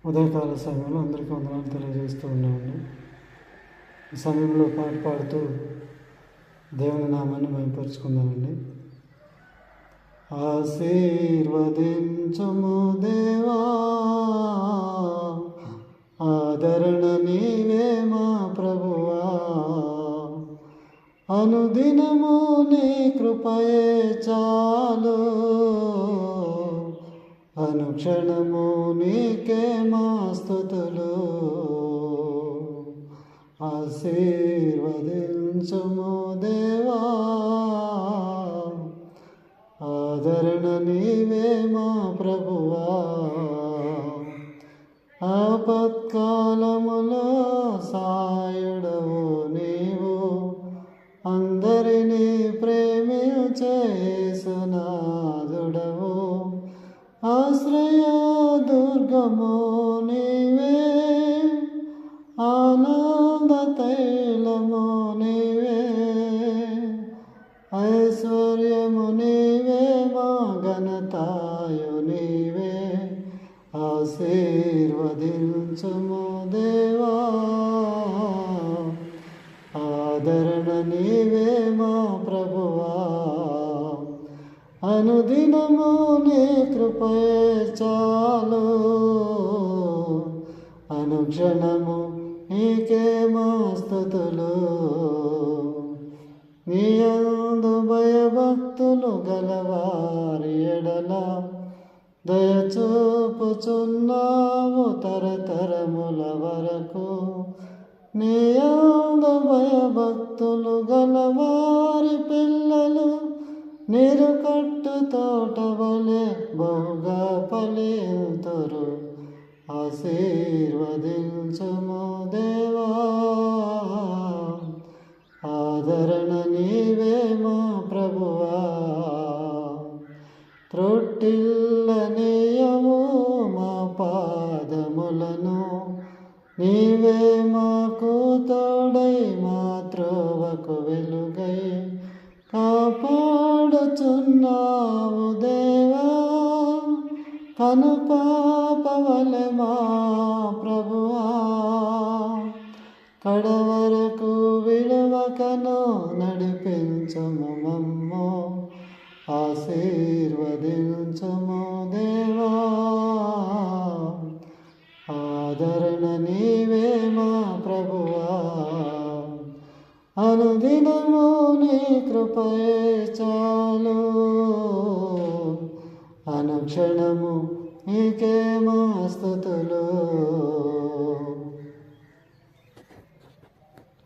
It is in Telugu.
ఉదయకాల సమయంలో అందరికీ వందనాలు తెలియజేస్తూ ఉన్నామండి. ఈ సమయంలో పాట పాడుతూ దేవుని నామాన్ని మహిమపరుచుకుందామండి. ఆశీర్వదించుము దేవా, ఆదరణ నీవే మా ప్రభువా, అనుదినము నీ కృపయే చాలు, అనుక్షణము నీకే మా స్తుతులు. ఆశీర్వదించుము దేవా, ఆదరణ నీవే మా ప్రభువా, ఆపత్కాలములో సాయుడవు నీవు, అందరినీ ప్రేమించే యేసునాథుడవు, ఆశ్రయ దుర్గము నీవే, ఆనంద తైలము నీవే, ఐశ్వర్యము నీవే, మా ఘనతాయు నీవే. ఆశీర్వదించుము దేవా, ఆదరణ నీవే మా ప్రభువా, అనుదినము నీ కృపయే చాలు, అనుక్షణము నీకే మా స్తుతులు. నీ యందు భయభక్తులు గలవారి ఎడల దయచూపుచున్నావు తరతరముల వరకు. నీ యందు భయభక్తులు గలవారి పిల్లలు నీరు కట్టు తోట వలె బహుగా ఫలింతురు. ఆశీర్వదించుము దేవా, ఆదరణ నీవే మా ప్రభువా, త్రొట్టిల్లనీయము మా పాదములను, నీవే మాకు తోడై మా త్రోవకు వెలుగై కాపాడుచున్నావు దేవా, కనుపాపవలె మా ప్రభువా, కడవరకు విలువకను నడిపించుము మమ్ము. ఆశీర్వదించుము దేవా, ఆదరణ నీవే మా ప్రభువా, అనుదినము నీ కృపయే చాలు, అనుక్షణము నీకే మా స్తుతులు.